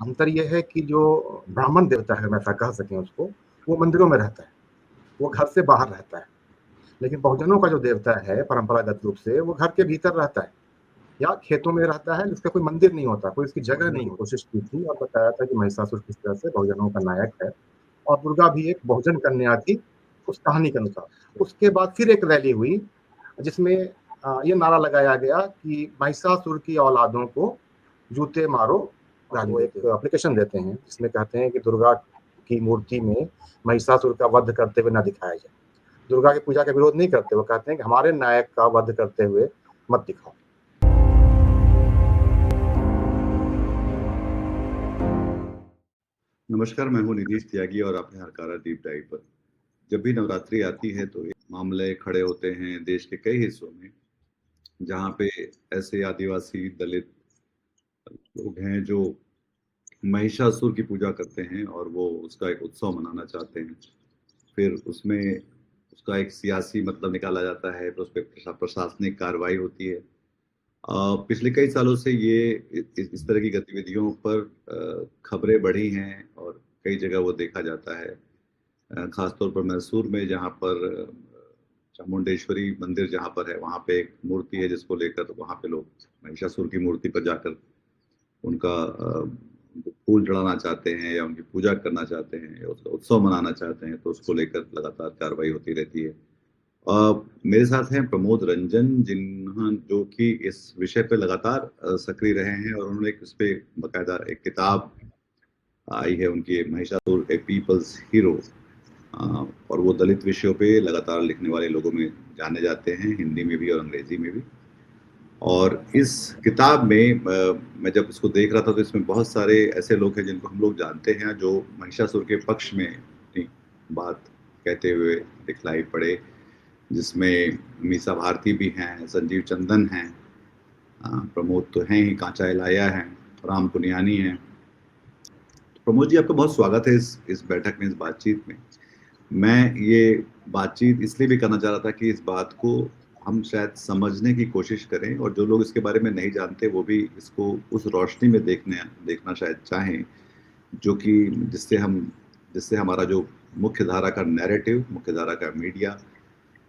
अंतर यह है कि जो ब्राह्मण देवता है, हम ऐसा कह सकें उसको, वो मंदिरों में रहता है, वो घर से बाहर रहता है। लेकिन बहुजनों का जो देवता है परंपरागत रूप से, वो घर के भीतर रहता है या खेतों में रहता है, जिसका कोई मंदिर नहीं होता, कोई इसकी जगह नहीं होती। कोशिश की थी और बताया था कि महिषासुर किस तरह से बहुजनों का नायक है और दुर्गा भी एक बहुजन कन्या थी उस कहानी के अनुसार। उसके बाद फिर एक रैली हुई जिसमें ये नारा लगाया गया कि महिषासुर की औलादों को जूते मारो। वो एक एप्लीकेशन देते हैं जिसमें कहते हैं कि दुर्गा की मूर्ति में महिषासुर का वध करते हुए न दिखाया जाए। दुर्गा की पूजा का विरोध नहीं करते, वो कहते हैं कि हमारे नायक का वध करते हुए मत दिखाओ। नमस्कार, मैं हूं निधीश त्यागी और आपने हरकारा डीप डाइव पर। जब भी नवरात्रि आती है तो मामले खड़े होते हैं देश के कई हिस्सों में, जहां पे ऐसे आदिवासी दलित लोग हैं जो महिषासुर की पूजा करते हैं और वो उसका एक उत्सव मनाना चाहते हैं। फिर उसमें उसका एक सियासी मतलब निकाला जाता है, फिर उस पर प्रशासनिक कार्रवाई होती है। पिछले कई सालों से ये इस तरह की गतिविधियों पर खबरें बढ़ी हैं और कई जगह वो देखा जाता है। खासतौर पर मैसूर में, जहाँ पर चामुंडेश्वरी मंदिर जहाँ पर है, वहाँ पे एक मूर्ति है जिसको लेकर वहाँ पे लोग महिषासुर की मूर्ति पर जाकर उनका फूल चढ़ाना चाहते हैं या उनकी पूजा करना चाहते हैं या उसका उत्सव मनाना चाहते हैं, तो उसको लेकर लगातार कार्रवाई होती रहती है। मेरे साथ हैं प्रमोद रंजन, जो कि इस विषय पे लगातार सक्रिय रहे हैं और उन्होंने इस पे बकायदा एक किताब आई है उनकी, महिषासुर ए पीपल्स हीरो, और वो दलित विषयों पे लगातार लिखने वाले लोगों में जाने जाते हैं, हिंदी में भी और अंग्रेजी में भी। और इस किताब में मैं जब इसको देख रहा था तो इसमें बहुत सारे ऐसे लोग हैं जिनको हम लोग जानते हैं, जो महिषासुर के पक्ष में अपनी बात कहते हुए दिखलाई पड़े, जिसमें मीसा भारती भी हैं, संजीव चंदन हैं, प्रमोद तो हैं ही, कांचा इलाया हैं, राम पुनियानी हैं। प्रमोद जी, आपका बहुत स्वागत है इस बैठक में, इस बातचीत में। मैं ये बातचीत इसलिए भी करना चाह रहा था कि इस बात को हम शायद समझने की कोशिश करें और जो लोग इसके बारे में नहीं जानते वो भी इसको उस रोशनी में देखना शायद चाहें, जो कि जिससे हमारा जो मुख्य धारा का नैरेटिव, मुख्य धारा का मीडिया,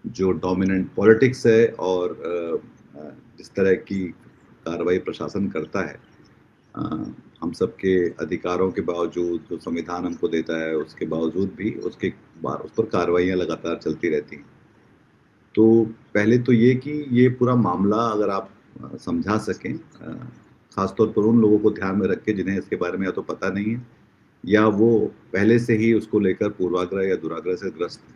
जो डोमिनेंट पॉलिटिक्स है और जिस तरह की कार्रवाई प्रशासन करता है, हम सबके अधिकारों के बावजूद, जो संविधान हमको देता है उसके बावजूद भी उस पर कार्रवाइयाँ लगातार चलती रहती हैं। तो पहले तो ये कि ये पूरा मामला अगर आप समझा सकें, खासतौर पर उन लोगों को ध्यान में रख के जिन्हें इसके बारे में या तो पता नहीं है या वो पहले से ही उसको लेकर पूर्वाग्रह या दुराग्रह से ग्रस्त हैं।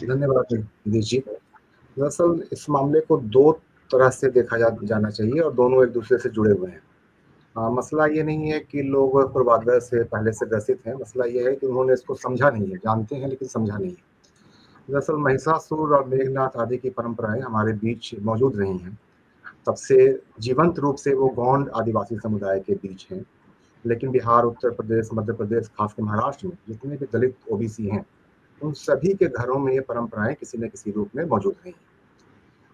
धन्यवाद निधीश जी। दरअसल इस मामले को दो तरह से देखा जाना चाहिए और दोनों एक दूसरे से जुड़े हुए हैं। मसला ये नहीं है कि लोग पूर्वाग्रह से पहले से ग्रसित हैं, मसला ये है कि उन्होंने इसको समझा नहीं है, जानते हैं लेकिन समझा नहीं है। दरअसल महिषासुर और मेघनाथ आदि की परंपराएं हमारे बीच मौजूद रही हैं, तब से जीवंत रूप से वो गौंड आदिवासी समुदाय के बीच हैं। लेकिन बिहार, उत्तर प्रदेश, मध्य प्रदेश, खासकर महाराष्ट्र में जितने भी दलित ओबीसी हैं, उन सभी के घरों में ये परंपराएं किसी न किसी रूप में मौजूद रही हैं।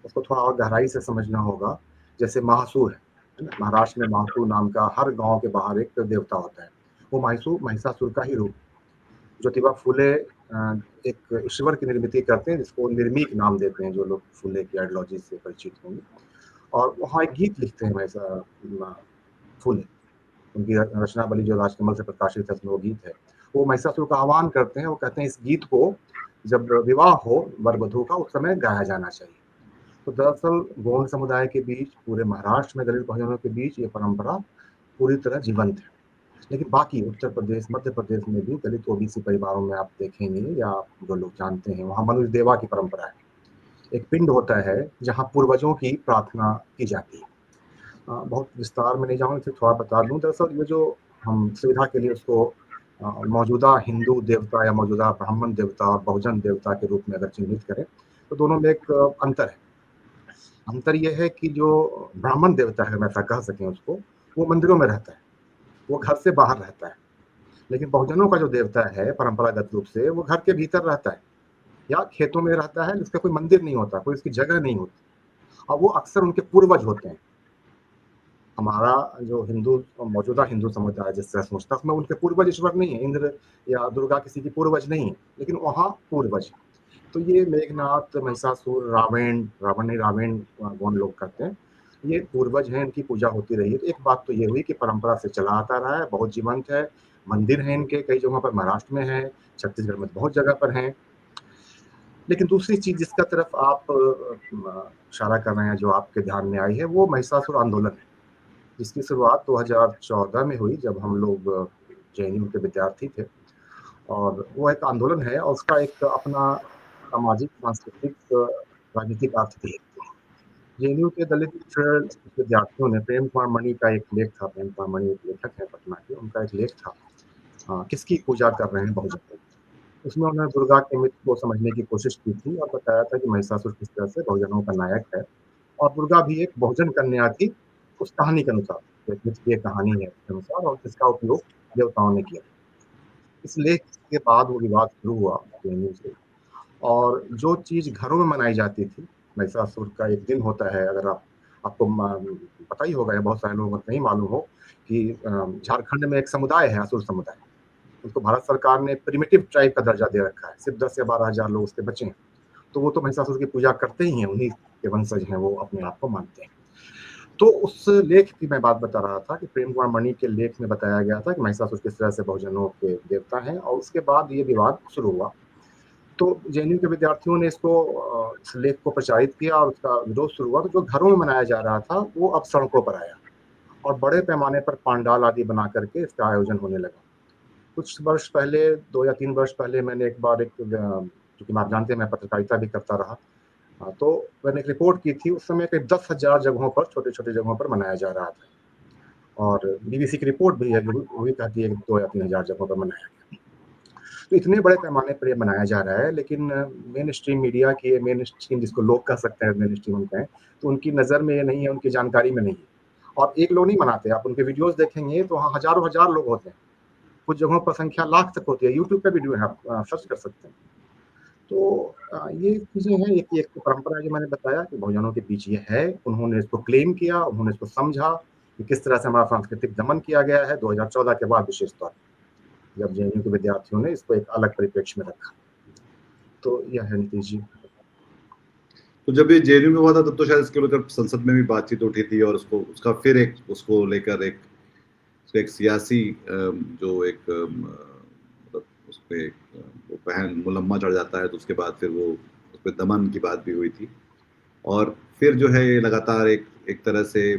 उसको थोड़ा और गहराई से समझना होगा। जैसे महासूर है ना, महाराष्ट्र में महासूर नाम का हर गांव के बाहर एक देवता होता है। वो महिषासुर का ही रूप। ज्योतिबा फुले एक ईश्वर की निर्मिति करते हैं जिसको निर्मीक नाम देते हैं, जो लोग फुले की आइडियोलॉजी से परिचित होंगे। और वहाँ एक गीत लिखते हैं फुले, उनकी रचनावली जो राजकमल से प्रकाशित है उसमें वो गीत है। वो महिषासुर का आह्वान करते हैं, वो कहते हैं इस गीत को जब विवाह हो वर वधू का उस समय गाया जाना चाहिए। तो दरअसल गोंड समुदाय के बीच, पूरे महाराष्ट्र में दलित बहुजनों के बीच ये परंपरा पूरी तरह जीवंत है। लेकिन बाकी उत्तर प्रदेश, मध्य प्रदेश में भी दलित ओबीसी परिवारों में आप देखेंगे या जो लोग जानते हैं, वहाँ मनुष्य देवा की परंपरा है। एक पिंड होता है जहाँ पूर्वजों की प्रार्थना की जाती है। बहुत विस्तार में नहीं जाऊँगा, सिर्फ थोड़ा बता दूँ। दरअसल ये जो हम सुविधा के लिए उसको मौजूदा हिंदू देवता या मौजूदा ब्राह्मण देवता और बहुजन देवता के रूप में अगर चिन्हित करें, तो दोनों में एक अंतर है। अंतर यह है कि जो ब्राह्मण देवता है, हम ऐसा कह सकें उसको, वो मंदिरों में रहता है, वो घर से बाहर रहता है। लेकिन बहुजनों का जो देवता है परंपरागत रूप से, वो घर के भीतर रहता है या खेतों में रहता है, जिसका कोई मंदिर नहीं होता, कोई इसकी जगह नहीं होती, और वो अक्सर उनके पूर्वज होते हैं। हमारा जो मौजूदा हिंदू समुदाय जिस तरह सोचता है, उसमें उनके पूर्वज ईश्वर नहीं है, इंद्र या दुर्गा किसी की पूर्वज नहीं है, लेकिन वहाँ पूर्वज। तो ये मेघनाथ, महिषासुर, रावण नहीं, रावण गौंड लोग कहते हैं, ये पूर्वज हैं, इनकी पूजा होती रही है। तो एक बात तो ये हुई कि परंपरा से चला आता रहा है, बहुत जीवंत है। मंदिर है इनके कई जगहों पर, महाराष्ट्र में है, छत्तीसगढ़ में बहुत जगह पर हैं। लेकिन दूसरी चीज जिसका तरफ आप इशारा कर रहे हैं, जो आपके ध्यान में आई है, वो महिषासुर आंदोलन है, जिसकी शुरुआत 2014 में हुई, जब हम लोग जेएनयू के विद्यार्थी थे। और वो एक आंदोलन है और उसका एक अपना सामाजिक, सांस्कृतिक, राजनीतिक अर्थ भी है। जेएनयू के दलित विद्यार्थियों ने, प्रेम कुमार मणि का एक लेख था, प्रेम कुमार मणि एक लेखक है पटना के, उनका एक लेख था, किसकी पूजा कर रहे हैं बहुजन। उसमें उन्होंने दुर्गा के मिथ को समझने की कोशिश की थी और बताया था कि महिषासुर किस तरह से बहुजनों का नायक है, और दुर्गा भी एक बहुजन कन्या थी उस कहानी के अनुसार, एक मिथ की एक कहानी है उसके अनुसार, और जिसका उपयोग देवताओं ने किया। इस लेख के बाद वो विवाद शुरू हुआ जेएनयू से। और जो चीज़ घरों में मनाई जाती थी, महिषासुर का एक दिन होता है, अगर आपको पता ही होगा या बहुत सारे लोगों को नहीं मालूम हो कि झारखंड में एक समुदाय है, असुर समुदाय। उसको भारत सरकार ने प्रिमिटिव ट्राइब का दर्जा दे रखा है, सिर्फ 10 या 12,000 लोग उसके बचे हैं। तो वो तो महिषासुर की पूजा करते ही हैं, उन्हीं के वंशज हैं, वो अपने आप को मानते हैं। तो उस लेख की मैं बात बता रहा था कि प्रेम कुमार मणि के लेख में बताया गया था कि महिषासुर किस तरह से बहुजनों के देवता हैं, और उसके बाद ये विवाद शुरू हुआ। तो जेएनयू के विद्यार्थियों ने इस लेख को प्रचारित किया और उसका विरोध शुरू हुआ। तो जो घरों में मनाया जा रहा था, वो अब सड़कों पर आया, और बड़े पैमाने पर पंडाल आदि बना करके इसका आयोजन होने लगा। कुछ वर्ष पहले, 2 या 3 वर्ष पहले, मैंने एक बार चूँकि आप जानते हैं मैं पत्रकारिता भी करता रहा, तो मैंने एक रिपोर्ट की थी। उस समय करीब 10,000 जगहों पर, छोटे-छोटे जगहों पर मनाया जा रहा था, और बीबीसी की रिपोर्ट भी है, वो भी कहती है कि 2 या 3,000 जगहों पर मनाया गया। तो इतने बड़े पैमाने पर ये मनाया जा रहा है, लेकिन मेन स्ट्रीम मीडिया की, मेन स्ट्रीम जिसको लोग कह सकते हैं, मेन स्ट्रीम हम कहें, तो उनकी नज़र में ये नहीं है, उनकी जानकारी में नहीं है। और एक लोग नहीं मनाते, आप उनके वीडियोज़ देखेंगे तो वहाँ हज़ारों हज़ार लोग होते हैं। कुछ जगहों पर संख्या लाख तक होती है, यूट्यूब पे वीडियो है, आप सर्च कर सकते हैं। तो ये चीज़ें हैं, एक तो परंपरा है जो मैंने बताया कि बहुजनों के बीच ये है, उन्होंने इसको क्लेम किया, उन्होंने इसको समझा कि किस तरह से हमारा सांस्कृतिक दमन किया गया है 2014 के बाद, विशेष तौर पर जब जेएनयू के विद्यार्थियों ने इसको एक अलग परिप्रेक्ष्य में रखा। तो यह है नीतीश जी। तो जब ये जेएनयू में हुआ था, तब तो शायद इसके लेकर संसद में भी बातचीत उठी थी, और उसका फिर उसको लेकर एक सियासी जो एक मतलब उस पे वो पहन मुलम्मा चढ़ जाता है, तो उसके बाद फिर वो उस पे दमन की बात भी हुई थी। और फिर जो है ये लगातार एक तरह से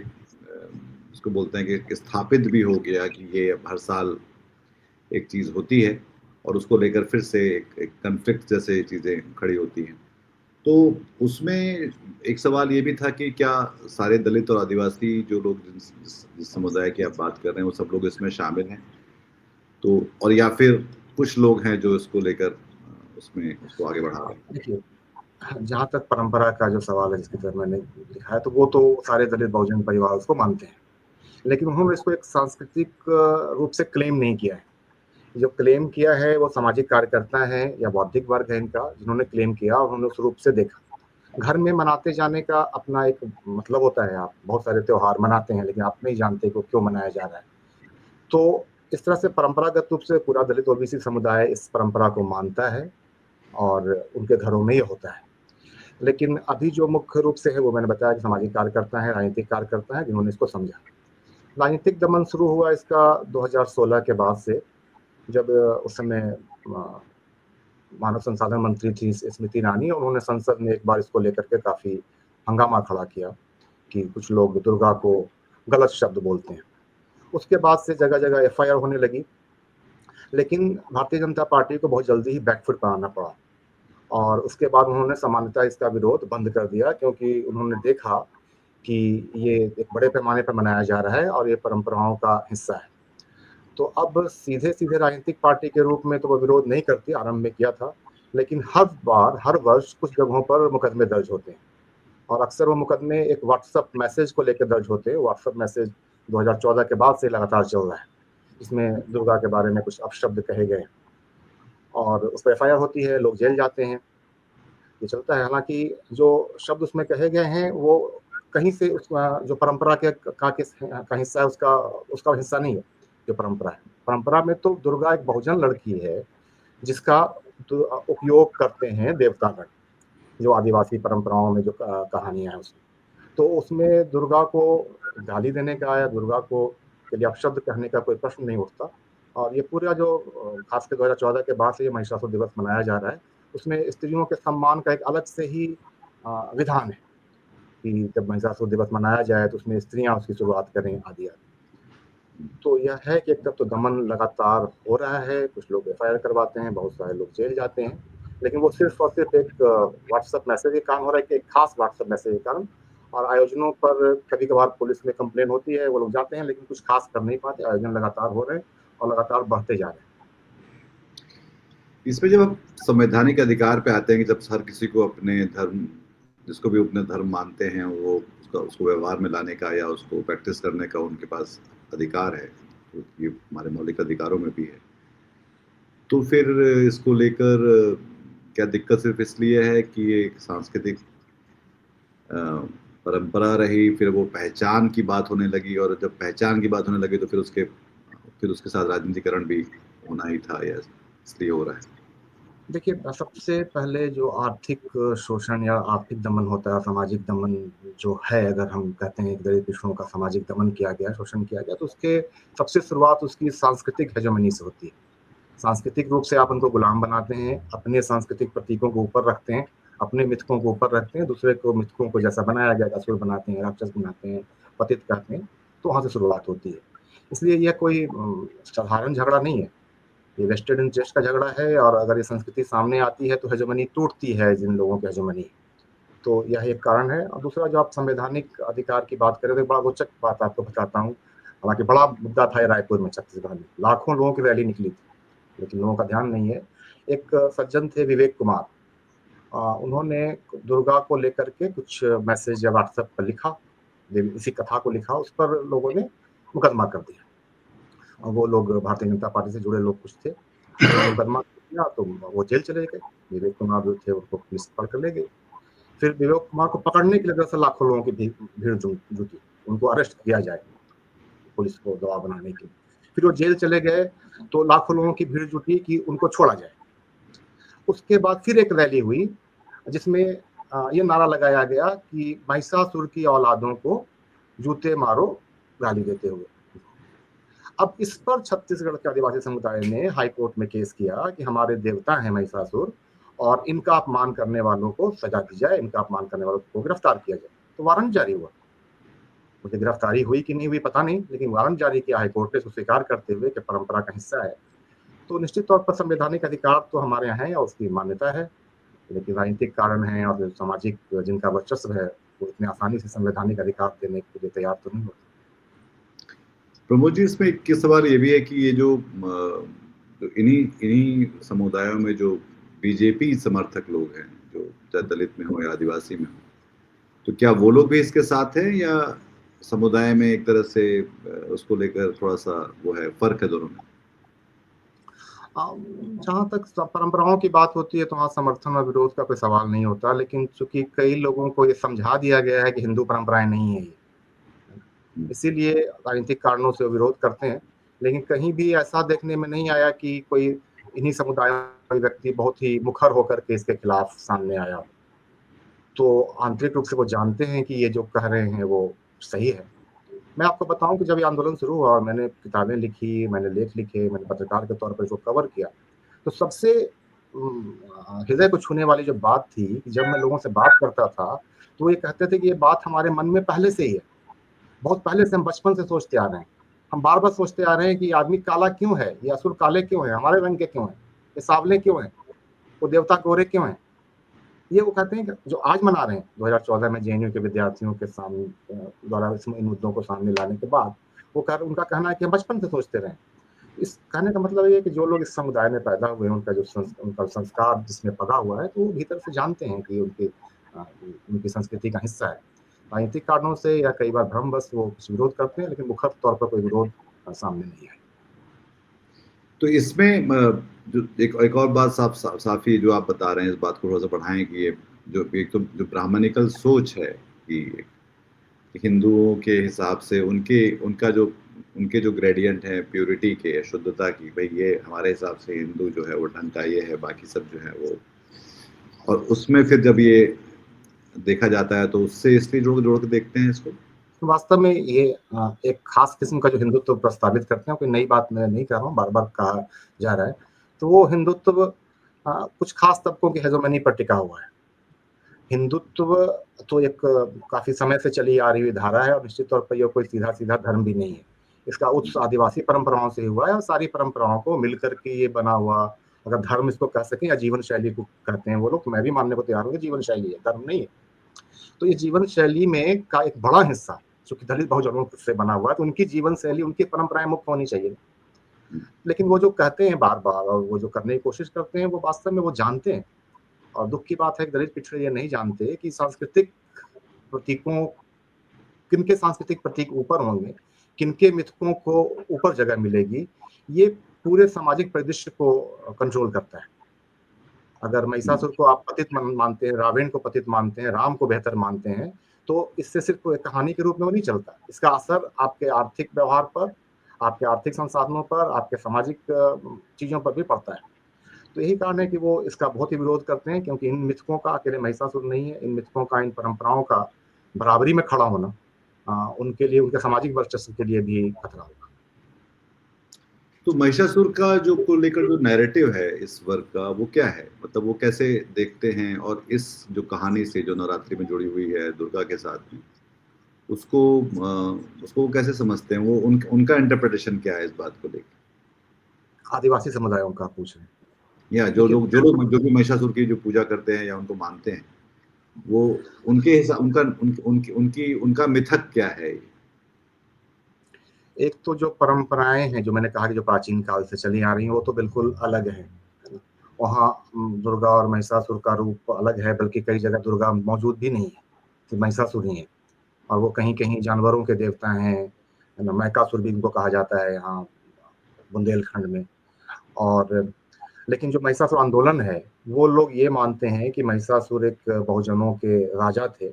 उसको बोलते हैं कि स्थापित भी हो गया कि ये हर साल एक चीज़ होती है, और उसको लेकर फिर से एक कॉन्फ्लिक्ट जैसे चीज़ें खड़ी होती हैं। तो उसमें एक सवाल ये भी था कि क्या सारे दलित और आदिवासी जो लोग जिस समुदाय की आप बात कर रहे हैं, वो सब लोग इसमें शामिल हैं? तो और या फिर कुछ लोग हैं जो इसको लेकर उसमें उसको आगे बढ़ा रहे हैं? देखिए, जहाँ तक परंपरा का जो सवाल है जिसकी तरफ मैंने लिखा है, तो वो तो सारे दलित बहुजन परिवार उसको मानते हैं। लेकिन उन्होंने इसको एक सांस्कृतिक रूप से क्लेम नहीं किया है। जो क्लेम किया है वो सामाजिक कार्यकर्ता हैं या बौद्धिक वर्ग है इनका, जिन्होंने क्लेम किया और उन्होंने उस रूप से देखा। घर में मनाते जाने का अपना एक मतलब होता है, आप बहुत सारे त्योहार मनाते हैं, लेकिन आप नहीं जानते कि वो क्यों मनाया जा रहा है। तो इस तरह से परंपरागत रूप से पूरा दलित ओबीसी समुदाय इस परंपरा को मानता है, और उनके घरों में ये होता है। लेकिन अभी जो मुख्य रूप से है, वो मैंने बताया कि सामाजिक कार्यकर्ता हैं, राजनीतिक कार्यकर्ता हैं, जिन्होंने इसको समझा। राजनीतिक दमन शुरू हुआ इसका 2016 के बाद से, जब उस समय मानव संसाधन मंत्री थी स्मृति ईरानी, और उन्होंने संसद में एक बार इसको लेकर के काफ़ी हंगामा खड़ा किया कि कुछ लोग दुर्गा को गलत शब्द बोलते हैं। उसके बाद से जगह-जगह एफआईआर होने लगी, लेकिन भारतीय जनता पार्टी को बहुत जल्दी ही बैकफुट बनाना पड़ा, और उसके बाद उन्होंने सामान्यतः इसका विरोध बंद कर दिया, क्योंकि उन्होंने देखा कि ये एक बड़े पैमाने पर मनाया जा रहा है और ये परंपराओं का हिस्सा है। तो अब सीधे-सीधे राजनीतिक पार्टी के रूप में तो वो विरोध नहीं करती, आरंभ में किया था, लेकिन हर बार, हर वर्ष कुछ जगहों पर मुकदमे दर्ज होते हैं, और अक्सर वो मुकदमे एक व्हाट्सएप मैसेज को लेकर दर्ज होते हैं। व्हाट्सएप मैसेज 2014 के बाद से लगातार चल रहा है, इसमें दुर्गा के बारे में कुछ अपशब्द कहे गए, और उस पर एफआईआर होती है, लोग जेल जाते हैं, ये चलता है। हालाँकि जो शब्द उसमें कहे गए हैं, वो कहीं से उसका जो परंपरा का हिस्सा है उसका हिस्सा नहीं है जो परंपरा है। परंपरा में तो दुर्गा एक बहुजन लड़की है जिसका उपयोग करते हैं देवतागण, जो आदिवासी परंपराओं में जो कहानियां हैं उसमें। तो उसमें दुर्गा को गाली देने का या दुर्गा को के लिए अपशब्द कहने का कोई प्रश्न नहीं उठता। और ये पूरा जो खासकर 2014 के बाद से ये महिषासुर दिवस मनाया जा रहा है, उसमें स्त्रियों के सम्मान का एक अलग से ही विधान है कि जब महिषासुर दिवस मनाया जाए तो उसमें स्त्रियां उसकी शुरुआत करें आदि आदि। तो यह है कि एक तरफ तो दमन लगातार हो रहा है, कुछ लोग एफआईआर करवाते हैं, बहुत सारे लोग जेल जाते हैं, लेकिन वो सिर्फ और सिर्फ एक व्हाट्सएप मैसेज के कारण हो रहा है कि एक खास व्हाट्सएप मैसेज के कारण। और आयोजनों पर कभी कभार पुलिस में कंप्लेन होती है, वो लोग जाते हैं लेकिन कुछ खास कर नहीं पाते। आयोजन लगातार हो रहे हैं और लगातार बढ़ते जा रहे हैं। इसमें जब आप संवैधानिक अधिकार पे आते हैं कि जब हर किसी को अपने धर्म, जिसको भी अपने धर्म मानते हैं, वो उसको व्यवहार में लाने का या उसको प्रैक्टिस करने का उनके पास अधिकार है, तो ये हमारे मौलिक अधिकारों में भी है। तो फिर इसको लेकर क्या दिक्कत सिर्फ इसलिए है कि ये एक सांस्कृतिक परंपरा रही, फिर वो पहचान की बात होने लगी, और जब पहचान की बात होने लगी तो फिर उसके साथ राजनीतिकरण भी होना ही था, या इसलिए हो रहा है? देखिए, सबसे पहले जो आर्थिक शोषण या आर्थिक दमन होता है, सामाजिक दमन जो है, अगर हम कहते हैं कि दलित पिछड़ों का सामाजिक दमन किया गया, शोषण किया गया, तो उसके सबसे शुरुआत उसकी सांस्कृतिक हेजेमनी से होती है। सांस्कृतिक रूप से आप उनको गुलाम बनाते हैं, अपने सांस्कृतिक प्रतीकों को ऊपर रखते हैं, अपने मिथकों को ऊपर रखते हैं, दूसरे को मिथकों को जैसा बनाया गया असुर बनाते हैं, राक्षस बनाते हैं, पतित कहते हैं, तो वहाँ से शुरुआत होती है। इसलिए यह कोई साधारण झगड़ा नहीं है, ये वेस्टेड इंटरेस्ट का झगड़ा है। और अगर ये संस्कृति सामने आती है तो हेजेमनी टूटती है, जिन लोगों की हेजेमनी। तो यह एक कारण है। और दूसरा, जो आप संवैधानिक अधिकार की बात करें तो बड़ा रोचक बात आपको बताता हूँ। हालांकि बड़ा मुद्दा था रायपुर में, छत्तीसगढ़ में लाखों लोगों की रैली निकली थी, लेकिन लोगों का ध्यान नहीं है। एक सज्जन थे विवेक कुमार, उन्होंने दुर्गा को लेकर के कुछ मैसेज या व्हाट्सएप पर लिखा, इसी कथा को लिखा, उस पर लोगों ने मुकदमा कर दिया। और वो लोग भारतीय जनता पार्टी से जुड़े लोग कुछ थे, उन्होंने मुकदमा किया तो वो जेल चले गए। विवेक कुमार जो थे उनको पुलिस पकड़ कर ले गई। फिर विवेक कुमार को पकड़ने के लिए दरअसल लाखों लोगों की भीड़ जुटी, उनको अरेस्ट किया जाए पुलिस को दबाव बनाने के लिए। फिर वो जेल चले गए तो लाखों लोगों की भीड़ जुटी कि उनको छोड़ा जाए। उसके बाद फिर एक रैली हुई जिसमें ये नारा लगाया गया कि महिषासुर की औलादों को जूते मारो, गाली देते हुए। अब इस पर छत्तीसगढ़ के आदिवासी समुदाय ने हाई कोर्ट में केस किया कि हमारे देवता हैं महिषासुर, और इनका अपमान करने वालों को सजा दी जाए, इनका अपमान करने वालों को गिरफ्तार किया जाए। तो वारंट जारी हुआ। मुझे गिरफ्तारी हुई कि नहीं हुई पता नहीं, लेकिन वारंट जारी किया हाईकोर्ट ने, स्वीकार करते हुए कि परंपरा का हिस्सा है। तो निश्चित तौर पर संवैधानिक अधिकार तो हमारे यहाँ है और उसकी मान्यता है, लेकिन राजनीतिक कारण है और सामाजिक जिनका वर्चस्व है वो इतने आसानी से संवैधानिक अधिकार देने के लिए तैयार तो नहीं होते। प्रमोद जी, इसमें एक सवाल ये भी है कि ये जो इन्हीं इन्हीं समुदायों में जो बीजेपी समर्थक लोग हैं, जो चाहे दलित में हो या आदिवासी में हो, तो क्या वो लोग भी इसके साथ हैं, या समुदाय में एक तरह से उसको लेकर थोड़ा सा वो है, फर्क है दोनों में? जहाँ तक परंपराओं की बात होती है तो वहाँ समर्थन और विरोध का कोई सवाल नहीं होता, लेकिन चूंकि कई लोगों को ये समझा दिया गया है कि हिंदू परंपराएं नहीं है ये, इसीलिए राजनीतिक कारणों से विरोध करते हैं। लेकिन कहीं भी ऐसा देखने में नहीं आया कि कोई इन्हीं समुदायों का व्यक्ति बहुत ही मुखर होकर के इसके खिलाफ सामने आया। तो आंतरिक रूप से वो जानते हैं कि ये जो कह रहे हैं वो सही है। मैं आपको बताऊं कि जब ये आंदोलन शुरू हुआ और मैंने किताबें लिखी, मैंने लेख लिखे, मैंने पत्रकार के तौर पर इसको कवर किया, तो सबसे हृदय को छूने वाली जो बात थी कि जब मैं लोगों से बात करता था तो ये कहते थे कि ये बात हमारे मन में पहले से ही है, बहुत पहले से हम बचपन से सोचते आ रहे हैं। हम बार बार सोचते आ रहे हैं कि आदमी काला क्यों है, ये असुर काले क्यों है, हमारे रंग के क्यों है, ये सांवले क्यों है, वो देवता गोरे क्यों है। ये वो कहते हैं कि जो आज मना रहे हैं 2014 में जेएनयू के विद्यार्थियों के सामने द्वारा इन मुद्दों को सामने लाने के बाद, वो उनका कहना है कि हम बचपन से सोचते रहे। इस कहने का मतलब ये है कि जो लोग इस समुदाय में पैदा हुए हैं, उनका जो उनका संस्कार जिसमें पला हुआ है, तो वो भीतर से जानते हैं कि उनकी संस्कृति का हिस्सा है। राजनीतिक कारणों से या कई बार भ्रमवश वो कुछ विरोध करते हैं, लेकिन मुखर तौर पर कोई विरोध सामने नहीं है। तो इसमें जो एक और बात साफी जो आप बता रहे हैं, इस बात को थोड़ा सा बढ़ाएं कि ये जो एक तो जो ब्राह्मणिकल सोच है कि हिंदुओं के हिसाब से उनके जो ग्रेडियंट है प्योरिटी के, शुद्धता की, भाई ये हमारे हिसाब से हिंदू जो है वो ढंग का ये है, बाकी सब जो है वो, और उसमें फिर जब ये देखा जाता है तो उससे इसलिए जोड़ जोड़ के देखते हैं इसको। वास्तव में ये एक खास किस्म का जो हिंदुत्व प्रस्तावित करते हैं, कोई नई बात मैं नहीं कर रहा हूँ, बार-बार कहा जा रहा है। तो वो हिंदुत्व कुछ खास तबकों की हेजेमनी पर टिका हुआ है। हिंदुत्व तो एक काफ़ी समय से चली आ रही हुई धारा है और निश्चित तौर पर ये कोई सीधा-सीधा धर्म भी नहीं है। इसका उत्स आदिवासी परंपराओं से हुआ है और सारी परंपराओं को मिलकर के ये बना हुआ, अगर धर्म इसको कह सकें या जीवन शैली को कहते हैं वो लोग, तो मैं भी मानने को तैयार हूँ कि जीवन शैली है, धर्म नहीं है। तो ये जीवन शैली में का एक बड़ा हिस्सा चूँकि दलित बहुजनों से बना हुआ है, तो उनकी जीवन शैली, उनकी परंपराएँ मुख्य होनी चाहिए। लेकिन वो जो कहते हैं बार-बार और वो जो करने की कोशिश करते हैं, वो वास्तव में वो जानते हैं, और दुःख की बात है कि दलित पिछड़े ये नहीं जानते कि सांस्कृतिक प्रतीकों, किनके सांस्कृतिक प्रतीक ऊपर होंगे, किनके मिथकों को ऊपर जगह मिलेगी, ये पूरे सामाजिक परिदृश्य को कंट्रोल करता है। अगर महिषासुर को आप पतित मानते हैं, रावण को पतित मानते हैं, राम को बेहतर मानते हैं, तो इससे सिर्फ एक कहानी के रूप में वो नहीं चलता। इसका असर आपके आर्थिक व्यवहार पर, आपके आर्थिक संसाधनों पर, आपके सामाजिक चीज़ों पर भी पड़ता है। तो यही कारण है कि वो इसका बहुत ही विरोध करते हैं, क्योंकि इन मिथकों का अकेले महिषासुर नहीं है, इन मिथकों का, इन परंपराओं का बराबरी में खड़ा होना उनके लिए, उनके सामाजिक वर्चस्व के लिए भी खतरा होगा। तो महिषासुर का जो को लेकर जो नैरेटिव है इस वर्ग का, वो क्या है? मतलब वो कैसे देखते हैं, और इस जो कहानी से जो नवरात्रि में जुड़ी हुई है दुर्गा के साथ में, उसको उसको वो कैसे समझते हैं? वो उनका इंटरप्रिटेशन क्या है इस बात को लेकर? आदिवासी समुदायों का पूछ रहे हैं। या देखिए, जो भी महिषासुर की जो पूजा करते हैं या उनको मानते हैं, वो उनके हिसाब उनका मिथक क्या है? एक तो जो परंपराएं हैं, जो मैंने कहा कि जो प्राचीन काल से चली आ रही हैं, वो तो बिल्कुल अलग है। वहाँ दुर्गा और महिषासुर का रूप अलग है, बल्कि कई जगह दुर्गा मौजूद भी नहीं है, तो महिषासुर ही है। और वो कहीं-कहीं जानवरों के देवता हैं, है ना? मैकासुर भी इनको कहा जाता है यहाँ बुंदेलखंड में। और लेकिन जो महिषासुर आंदोलन है, वो लोग ये मानते हैं कि महिषासुर एक बहुजनों के राजा थे,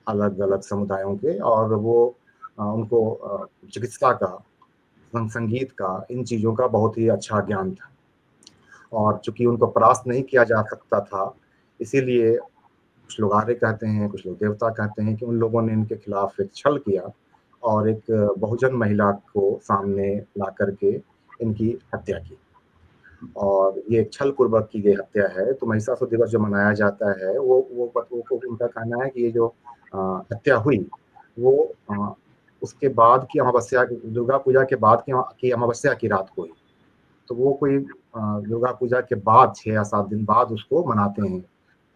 अलग-अलग समुदायों के, और वो उनको चिकित्सा का, संगीत का, इन चीज़ों का बहुत ही अच्छा ज्ञान था। और चूँकि उनको परास्त नहीं किया जा सकता था, इसीलिए कुछ लोग आर्य कहते हैं, कुछ लोग देवता कहते हैं कि उन लोगों ने इनके खिलाफ एक छल किया और एक बहुजन महिला को सामने ला कर के इनकी हत्या की। और ये छलपूर्वक की गई हत्या है, तो महिषासुर दिवस जो मनाया जाता है, वो उनका कहना है कि ये जो हत्या हुई, वो उसके बाद की अमावस्या, दुर्गा पूजा के बाद की अमावस्या की रात को हुई। तो वो कोई दुर्गा पूजा के बाद 6 या 7 दिन बाद उसको मनाते हैं,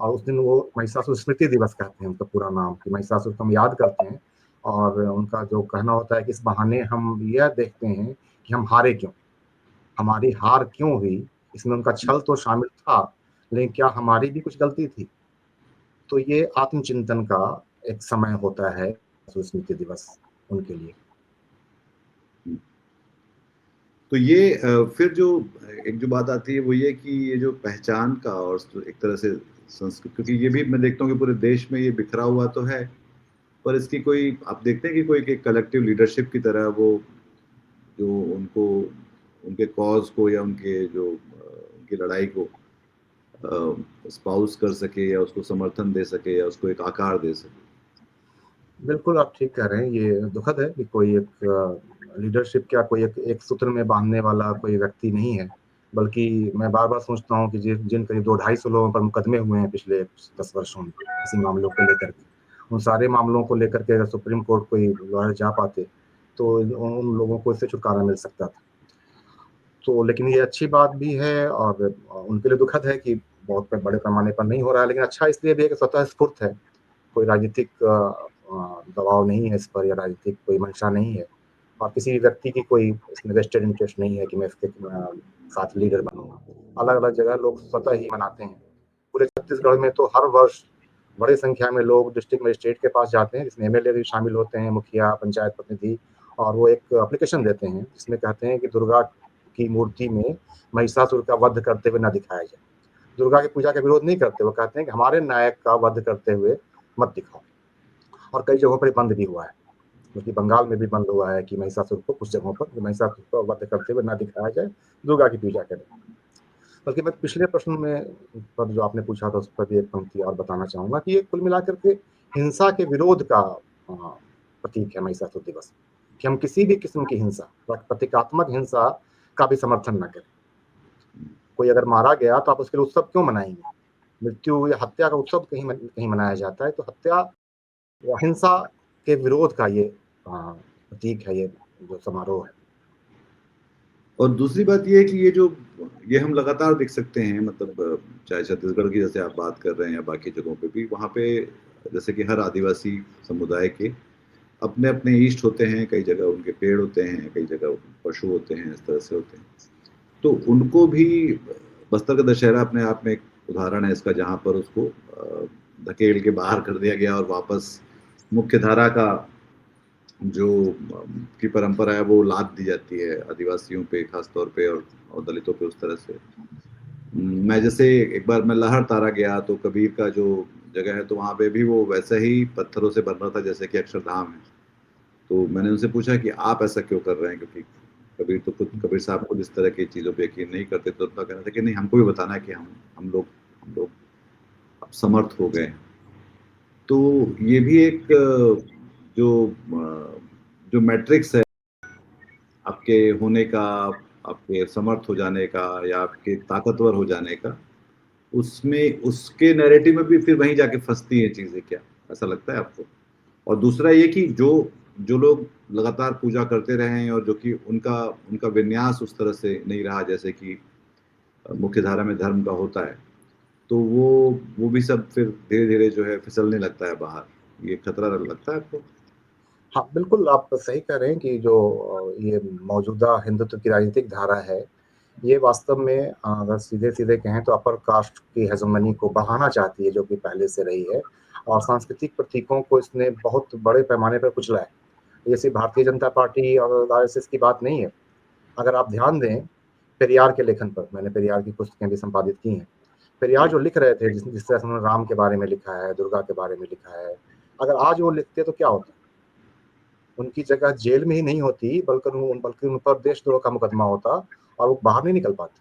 और उस दिन वो महिषासुर स्मृति दिवस कहते हैं उनका पूरा नाम, कि महिषासुर को हम याद करते हैं। और उनका जो कहना होता है कि इस बहाने हम यह देखते हैं कि हम हारे क्यों? हमारी हार क्यों हुई? इसमें उनका छल तो शामिल था, लेकिन क्या हमारी भी कुछ गलती थी? तो ये आत्मचिंतन का एक समय होता है, स्मृति दिवस उनके लिए। तो ये फिर जो एक जो बात आती है वो ये कि ये जो पहचान का और एक तरह से संस्कृत, क्योंकि ये भी मैं देखता हूँ कि पूरे देश में ये बिखरा हुआ तो है, पर इसकी कोई आप देखते हैं कि कोई एक कलेक्टिव लीडरशिप की तरह वो जो उनको उनके कॉज को या उनके जो उनकी लड़ाई को स्पाउस कर सके या उसको समर्थन दे सके या उसको एक आकार दे सके? बिल्कुल, आप ठीक कह रहे हैं। ये दुखद है कि कोई एक लीडरशिप क्या, कोई एक एक सूत्र में बाँधने वाला कोई व्यक्ति नहीं है। बल्कि मैं बार-बार सोचता हूँ कि जिन करीब 2 ढाई सौ लोगों पर मुकदमे हुए हैं पिछले 10 वर्षों में, इसी मामलों को लेकर के। उन सारे मामलों को लेकर के अगर सुप्रीम कोर्ट कोई लॉयर जा पाते, तो उन लोगों को इससे छुटकारा मिल सकता था। तो लेकिन ये अच्छी बात भी है, और उनके लिए दुखद है कि बहुत बड़े पैमाने पर नहीं हो रहा है, लेकिन अच्छा इसलिए भी है कि स्वतः स्फूर्त है। कोई राजनीतिक दबाव नहीं है इस पर, या राजनीतिक कोई मंशा नहीं है, और किसी भी व्यक्ति की कोई इसमें वेस्टेड इंटरेस्ट नहीं है कि मैं इसके साथ लीडर बनूँगा। अलग-अलग जगह लोग स्वतः ही मनाते हैं। पूरे छत्तीसगढ़ में तो हर वर्ष बड़ी संख्या में लोग डिस्ट्रिक्ट मजिस्ट्रेट के पास जाते हैं, जिसमें एमएलए भी शामिल होते हैं, मुखिया, पंचायत प्रतिनिधि, और वो एक एप्लीकेशन देते हैं, जिसमें कहते हैं कि दुर्गा की मूर्ति में महिषासुर का वध करते हुए ना दिखाया जाए। दुर्गा की पूजा का विरोध नहीं करते, वो कहते हैं कि हमारे नायक का वध करते हुए मत दिखाओ। और कई जगहों पर बंद भी हुआ है, क्योंकि बंगाल में भी बंद हुआ है कि महिषासुर को कुछ जगहों पर महिषासुर को वध करते हुए ना दिखाया जाए, दुर्गा की पूजा करें। बल्कि मैं पिछले प्रश्न में पर जो आपने पूछा था उस पर भी एक पंक्ति और बताना चाहूँगा कि ये कुल मिलाकर के हिंसा के विरोध का प्रतीक है महिषासुर दिवस, कि हम किसी भी किस्म की हिंसा, प्रतीकात्मक हिंसा का भी समर्थन ना करें। कोई अगर मारा गया तो आप उसके लिए उत्सव क्यों मनाएंगे? मृत्यु या हत्या का उत्सव कहीं मनाया जाता है, तो हत्या या हिंसा के विरोध का ये प्रतीक है, ये जो समारोह है। और दूसरी बात ये है कि ये हम लगातार देख सकते हैं, मतलब चाहे छत्तीसगढ़ की जैसे आप बात कर रहे हैं या बाकी जगहों पे भी, वहाँ पे जैसे कि हर आदिवासी समुदाय के अपने अपने इष्ट होते हैं, कई जगह उनके पेड़ होते हैं, कई जगह पशु होते हैं, इस तरह से होते हैं। तो उनको भी बस्तर का दशहरा अपने आप में एक उदाहरण है इसका, जहाँ पर उसको धकेल के बाहर कर दिया गया और वापस मुख्य धारा का जो की परंपरा है वो लाद दी जाती है आदिवासियों पे खास तौर पे, और दलितों पे उस तरह से। मैं जैसे एक बार मैं लहर तारा गया तो कबीर का जो जगह है, तो वहाँ पे भी वो वैसे ही पत्थरों से बन रहा था जैसे कि अक्षरधाम है। तो मैंने उनसे पूछा कि आप ऐसा क्यों कर रहे हैं, क्योंकि कबीर साहब खुद इस तरह की चीज़ों पे यकीन नहीं करते। तो उनका कहना था कि नहीं, हमको भी बताना है कि हम लोग अब समर्थ हो गए। तो ये भी एक जो जो मैट्रिक्स है आपके होने का, आपके समर्थ हो जाने का या आपके ताकतवर हो जाने का, उसमें उसके नैरेटिव में भी फिर वहीं जाके फंसती है चीजें, क्या ऐसा लगता है आपको? और दूसरा ये कि जो जो लोग लगातार पूजा करते रहे हैं और जो कि उनका उनका विन्यास उस तरह से नहीं रहा जैसे कि मुख्य धारा में धर्म का होता है, तो वो भी सब फिर धीरे धीरे जो है फिसलने लगता है बाहर। ये खतरा लगता है आपको? हाँ, बिल्कुल आप सही कह रहे हैं कि जो ये मौजूदा हिंदुत्व की राजनीतिक धारा है, ये वास्तव में अगर सीधे-सीधे कहें तो अपर कास्ट की हेजेमनी को बढ़ाना चाहती है, जो कि पहले से रही है, और सांस्कृतिक प्रतीकों को इसने बहुत बड़े पैमाने पर कुचला है। ये सिर्फ भारतीय जनता पार्टी और आरएसएस की बात नहीं है। अगर आप ध्यान दें पेरियार के लेखन पर, मैंने पेरियार की पुस्तकें भी संपादित की हैं। पेरियार जी। जो लिख रहे थे, जिस तरह से उन्होंने राम के बारे में लिखा है, दुर्गा के बारे में लिखा है, अगर आज वो लिखते तो क्या होता? उनकी जगह जेल में ही नहीं होती, बल्कि उन पर देशद्रोह का मुकदमा होता और वो बाहर नहीं निकल पाते।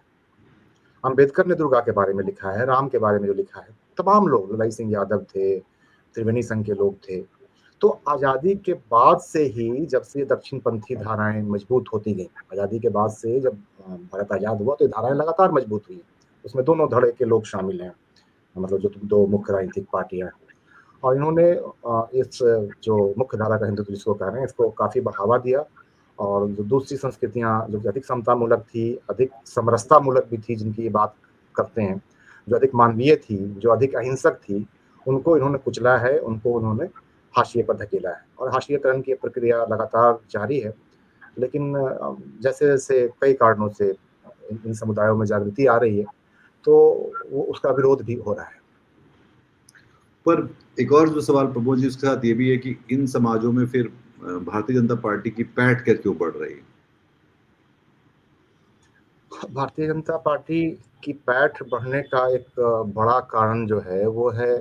अम्बेडकर ने दुर्गा के बारे में लिखा है, राम के बारे में जो लिखा है, तमाम लोग, ललाई सिंह यादव थे, त्रिवेणी संघ के लोग थे। तो आज़ादी के बाद से ही, जब से दक्षिणपंथी धाराएँ मजबूत होती गईं, आज़ादी के बाद से जब भारत आज़ाद हुआ तो ये धाराएँ लगातार मजबूत हुई। उसमें दोनों धड़े के लोग शामिल हैं, मतलब जो 2 मुख्य राजनीतिक पार्टियाँ, और इन्होंने इस जो मुख्य धारा का हिंदुत्व जिसको कह रहे हैं, इसको काफ़ी बढ़ावा दिया। और जो दूसरी संस्कृतियाँ जो कि अधिक समतामूलक थी, अधिक समरसतामूलक भी थी, जिनकी ये बात करते हैं, जो अधिक मानवीय थी, जो अधिक अहिंसक थी, उनको इन्होंने कुचला है, उनको उन्होंने हाशिए पर धकेला है, और हाशिएकरण की प्रक्रिया लगातार जारी है। लेकिन जैसे-जैसे कई कारणों से इन समुदायों में जागृति आ रही है, तो वो उसका विरोध भी हो रहा है। पर एक और जो सवाल प्रमोद जी उसके साथ ये भी है कि इन समाजों में फिर भारतीय जनता पार्टी की पैठ क्यों बढ़ रही है? भारतीय जनता पार्टी की पैठ बढ़ने का एक बड़ा कारण जो है वो है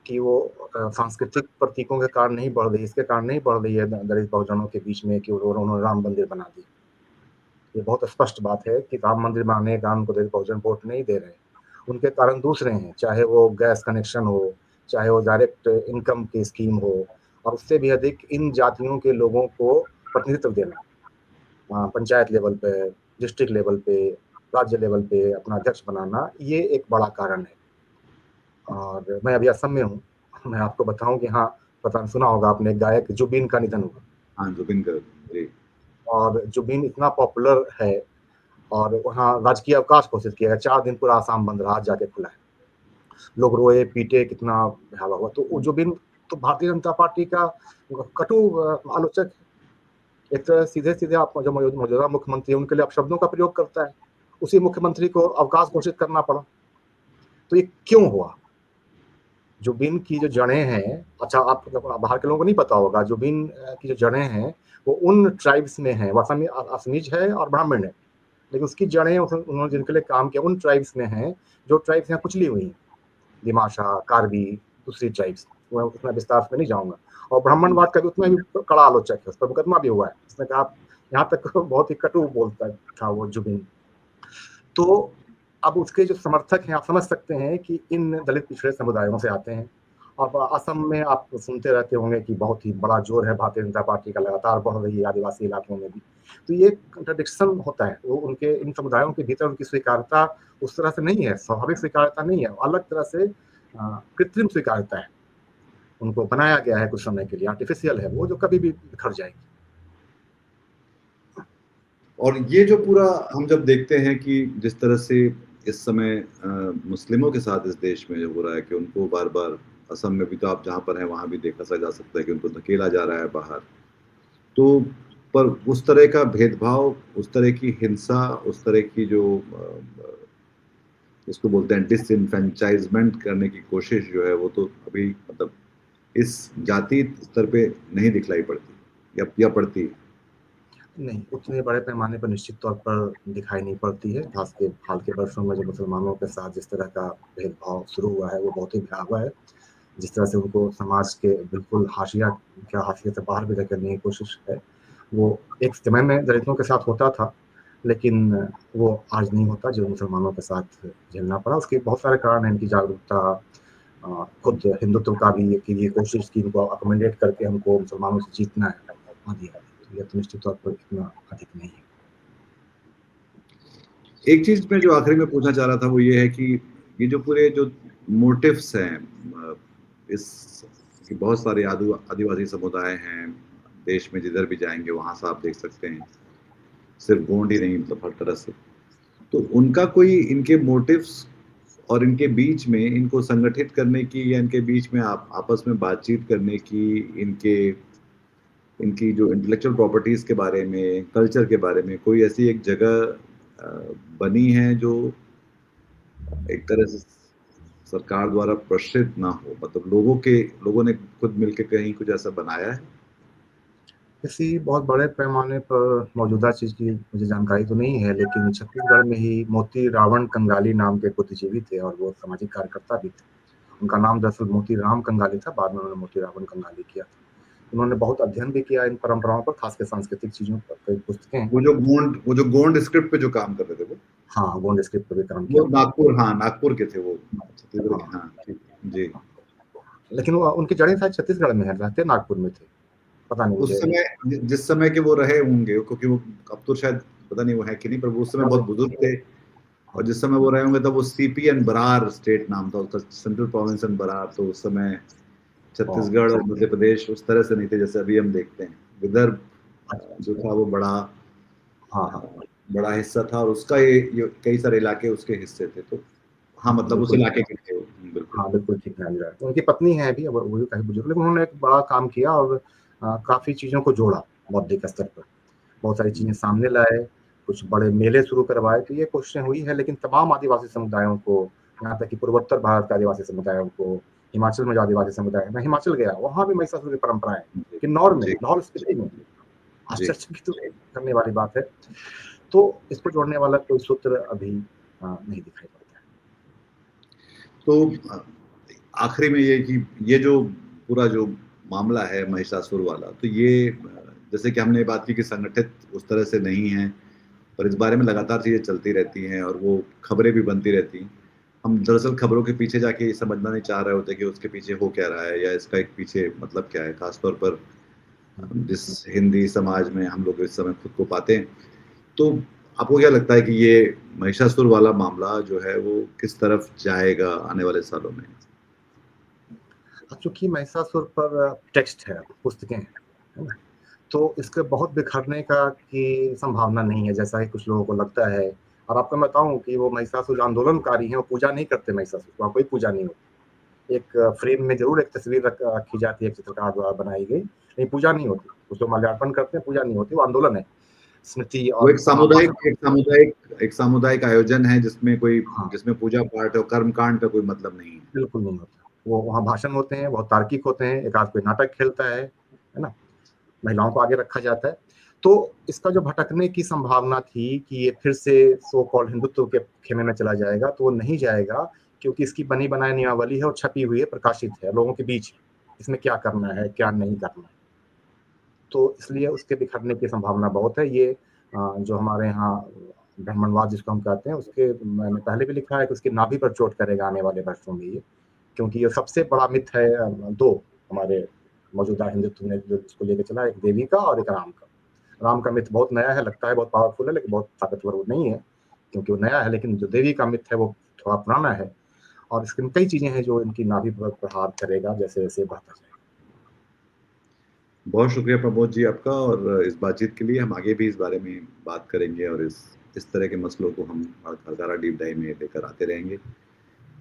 कि वो सांस्कृतिक प्रतीकों के कारण नहीं बढ़ रही, इसके कारण नहीं बढ़ रही है दलित बहुजनों के बीच में कि उन्होंने राम मंदिर बना दिया। ये बहुत स्पष्ट बात है कि राम मंदिर बनाने के कारण उनको दलित बहुजन वोट नहीं दे रहे। उनके कारण दूसरे हैं, चाहे वो गैस कनेक्शन हो, चाहे वो डायरेक्ट इनकम की स्कीम हो, और उससे भी अधिक इन जातियों के लोगों को प्रतिनिधित्व देना। पंचायत लेवल पे, डिस्ट्रिक्ट लेवल पे, राज्य लेवल पे अपना अध्यक्ष बनाना, ये एक बड़ा कारण है। और मैं अभी असम में हूँ, मैं आपको बताऊँ कि हाँ, पता सुना होगा आपने, गायक जुबिन का निधन हुआ, हाँ, जुबिन गर्ग जी। और जुबिन इतना पॉपुलर है, और वहाँ राजकीय अवकाश घोषित किया गया, 4 दिन पूरा आसाम बंद रहा, आज जाके खुला है। लोग रोए, पीटे, कितना भयावह हुआ। तो वो जुबिन तो भारतीय जनता पार्टी का कटु आलोचक है। एक तरह सीधे-सीधे आप जो मौजूदा मुख्यमंत्री हैं, उनके लिए अपशब्दों का प्रयोग करता है। उसी मुख्यमंत्री को अवकाश घोषित करना पड़ा। तो ये क्यों हुआ? जुबिन की जो जड़ें हैं, अच्छा आप बाहर के लोगों को नहीं पता होगा, जुबिन की जो जड़ें हैं, वो उन ट्राइब्स में हैं, वो असमीज है और ब्राह्मण है। लेकिन उसकी जड़ें उन्होंने जिनके लिए काम किया, उन ट्राइब्स में हैं, जो ट्राइब्स यहाँ कुचली हुई हैं। दिमाशा, कार्बी, दूसरी ट्राइब्स। मैं उतना विस्तार में नहीं जाऊँगा। और ब्राह्मणवाद का भी उतना ही कड़ा आलोचक है, उस पर मुकदमा भी हुआ है। उसने कहा, यहाँ तक बहुत ही कटु बोलता था वो जुबिन। तो अब उसके जो समर्थक हैं, आप समझ सकते हैं कि इन दलित पिछड़े समुदायों से आते हैं। अब असम में आप सुनते रहते होंगे कि बहुत ही बड़ा जोर है भारतीय जनता पार्टी का, लगातार बढ़ रही है आदिवासी इलाकों में भी। तो ये कंट्रडिक्शन होता है, वो उनके इन समुदायों के भीतर उनकी स्वीकार्यता उस तरह से नहीं है, स्वाभाविक स्वीकार्यता नहीं है, अलग तरह से कृत्रिम स्वीकार्यता है। उनको बनाया गया है कुछ समय के लिए, आर्टिफिशियल है वो, जो कभी भी बिखर जाएगी। और ये जो पूरा हम जब देखते हैं कि जिस तरह से इस समय मुस्लिमों के साथ इस देश में जो हो रहा है कि उनको बार बार, असम में भी तो आप जहाँ पर हैं वहाँ भी देखा जा सकता है कि उनको धकेला जा रहा है बाहर। तो पर उस तरह का भेदभाव, उस तरह की हिंसा, उस तरह की जो इसको बोलते हैं डिसइनफ्रेंचाइजमेंट करने की कोशिश जो है वो तो अभी मतलब इस जाति स्तर पे नहीं दिखलाई पड़ती या पड़ती है। नहीं, उतने बड़े पैमाने पर निश्चित तौर पर दिखाई नहीं पड़ती है। खास के हाल के वर्षों में जो मुसलमानों के साथ जिस तरह का भेदभाव शुरू हुआ है, वो बहुत ही भयावह है। जिस तरह से उनको समाज के बिल्कुल हाशिए से बाहर भी धकेलने की कोशिश है, वो एक समय में दलितों के साथ होता था, लेकिन वो आज नहीं होता जो मुसलमानों के साथ झेलना पड़ा। उसके बहुत सारे कारण हैं, इनकी जागरूकता, खुद हिंदुत्व का भी कि ये कोशिश की इनको अकोमोडेट करके हमको मुसलमानों से जीतना है, आदि-आदि। तो ये तो निश्चित तौर पर इतना अधिक नहीं है। एक चीज मैं जो आखिरी में पूछना चाह रहा था वो ये है कि ये जो पूरे जो मोटिव्स हैं, इस कि बहुत सारे आदिवासी समुदाय हैं देश में, जिधर भी जाएंगे वहां से आप देख सकते हैं, सिर्फ गोंड ही नहीं, मतलब हर तरह से। तो उनका कोई इनके मोटिव्स और इनके बीच में इनको संगठित करने की या इनके बीच में आप आपस में बातचीत करने की, इनके इनकी जो इंटेलेक्चुअल प्रॉपर्टीज के बारे में, कल्चर के बारे में कोई ऐसी एक जगह बनी है जो एक तरह से सरकार द्वारा प्रदर्शित ना हो, मतलब लोगों ने खुद मिलकर कहीं कुछ ऐसा बनाया है? किसी बहुत बड़े पैमाने पर मौजूदा चीज़ की मुझे जानकारी तो नहीं है, लेकिन छत्तीसगढ़ में ही मोती रावण कंगाली नाम के बुद्धिजीवी थे और वो सामाजिक कार्यकर्ता भी थे। उनका नाम दरअसल मोती राम कंगाली था, बाद में उन्होंने मोती रावण कंगाली किया था। उन्होंने बहुत अध्ययन भी किया इन परंपराओं पर, खासकर सांस्कृतिक चीज़ों पर, कई पुस्तकें हैं। वो जो गोंड स्क्रिप्ट पे जो काम कर रहे थे हाँ, गोंड स्क्रिप्ट पर भी काम किया वो उन्होंने। नागपुर, हाँ नागपुर के थे वो, छत्तीसगढ़ हाँ, के, हाँ ठीक, जी। लेकिन वो उनकी जड़ें शायद छत्तीसगढ़ में हैं, रहते नागपुर में थे। पता नहीं उस मुझे। समय जिस समय के वो रहे होंगे, क्योंकि वो अब तो शायद पता नहीं वो है कि नहीं, पर वो उस समय बहुत बुजुर्ग थे। और जिस समय वो रहे होंगे तब वो सीपी एंड बरार स्टेट नाम था उसका, सेंट्रल प्रोविंस एंड बरार। तो उस समय हाँ, छत्तीसगढ़ और मध्य प्रदेश उस तरह से नहीं थे जैसे अभी हम देखते हैं। विदर्भ जो था वो हाँ, हाँ, बड़ा हिस्सा था और उसका ये कई सारे इलाके उसके हिस्से थे। तो हाँ, हाँ, मतलब उस बिल्कुल। इलाके के थे वो, बिल्कुल। हाँ, बिल्कुल ठीक ध्यान दिलाया। तो उनकी पत्नी हैं अभी, अब वो भी काफ़ी बुजुर्ग, लेकिन उन्होंने एक बड़ा काम किया और काफ़ी चीज़ों को जोड़ा बौद्धिक स्तर पर। बहुत सारी चीज़ें सामने लाए, कुछ बड़े मेले शुरू करवाए, तो ये कोशिशें हुई हैं, लेकिन तमाम आदिवासी समुदायों को, यहाँ तक कि पूर्वोत्तर भारत के आदिवासी समुदायों को, हिमाचल में जो आदिवासी समुदाय है, मैं हिमाचल गया, वहाँ भी महिषासुर की परंपराएँ हैं। जी, किन्नौर में, जी, लाहौल स्पीति में, जी। आश्चर्यचकित करने वाली बात है। तो इसको जोड़ने वाला कोई सूत्र अभी नहीं दिखाई पड़ता है। तो आखिरी में ये कि ये जो पूरा जो मामला है महिषासुर वाला, तो ये जैसे कि हमने बात की कि संगठित उस तरह से नहीं है, पर इस बारे में लगातार चीजें चलती रहती हैं और वो खबरें भी बनती रहती हैं। हम दरअसल खबरों के पीछे जाके ये समझना नहीं चाह रहे होते कि उसके पीछे हो क्या रहा है या इसका एक पीछे मतलब क्या है, खासतौर पर जिस हिंदी समाज में हम लोग इस समय खुद को पाते हैं। तो आपको क्या लगता है कि ये महिषासुर वाला मामला जो है वो किस तरफ जाएगा आने वाले सालों में? चूँकि महिषासुर पर टेक्स्ट है, पुस्तकें हैं, है ना? तो इसके बहुत बिखरने का की संभावना नहीं है, जैसा कि कुछ लोगों को लगता है। और आपको मैं बताऊँ कि वो महिषासुर जो आंदोलनकारी हैं, वो पूजा नहीं करते महिषासुर को, वहाँ कोई पूजा नहीं होती। एक फ्रेम में ज़रूर एक तस्वीर रखी जाती है, एक चित्रकार द्वारा बनाई गई, लेकिन पूजा नहीं होती। कुछ लोग माल्यार्पण करते हैं, पूजा नहीं होती, वो आंदोलन है। स्मृति वो और भाषण। एक सामुदायिक आयोजन है हाँ, जिसमें पूजा पाठ और कर्मकांड का कोई मतलब नहीं है। बिल्कुल नहीं होता। वो वहाँ भाषण होते हैं, बहुत तार्किक होते हैं, एक आध कोई नाटक खेलता है ना? महिलाओं को आगे रखा जाता है। तो इसका जो भटकने की संभावना थी कि ये फिर से सो कॉल्ड हिंदुत्व के खेमे में चला जाएगा, तो वो नहीं जाएगा, क्योंकि इसकी बनी बनाई नियमावली है और छपी हुई है, प्रकाशित है, लोगों के बीच है। इसमें क्या करना है, क्या नहीं करना है। तो इसलिए उसके बिखरने की संभावना बहुत है। ये जो हमारे यहाँ ब्राह्मणवाद जिसको हम कहते हैं, उसके मैंने पहले भी लिखा है कि उसकी नाभि पर चोट करेगा आने वाले वर्षों में ये, क्योंकि ये सबसे बड़ा मिथ है 2 हमारे मौजूदा हिंदुत्व ने जो इसको लेके चला, एक देवी का और एक राम का। राम का मिथ बहुत नया है, लगता है बहुत पावरफुल है, लेकिन बहुत ताकतवर वो नहीं है, क्योंकि वो नया है, लेकिन जो देवी का मिथ है वो थोड़ा पुराना है और इसमें कई चीज़ें हैं जो इनकी नाभि पर प्रहार करेगा जैसे-जैसे बढ़ता जाएगा। बहुत शुक्रिया प्रमोद जी आपका, और इस बातचीत के लिए हम आगे भी इस बारे में बात करेंगे और इस तरह के मसलों को हम हरकारा डीप डाइव में लेकर आते रहेंगे।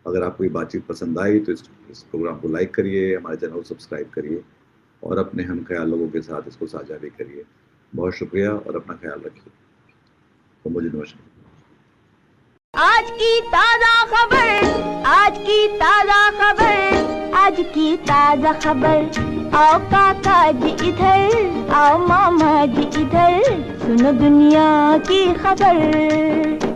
अगर आपको ये बातचीत पसंद आई तो इस प्रोग्राम को लाइक करिए, हमारे चैनल को सब्सक्राइब करिए और अपने हम ख्याल लोगों के साथ इसको साझा भी करिए। बहुत शुक्रिया और अपना ख्याल रखिए। तो मुझे नमस्कार। आज की ताजा खबर, आज की ताजा खबर, आज की ताजा खबर। आओ काका जी इधर, आओ मामा जी इधर, सुनो दुनिया की खबर।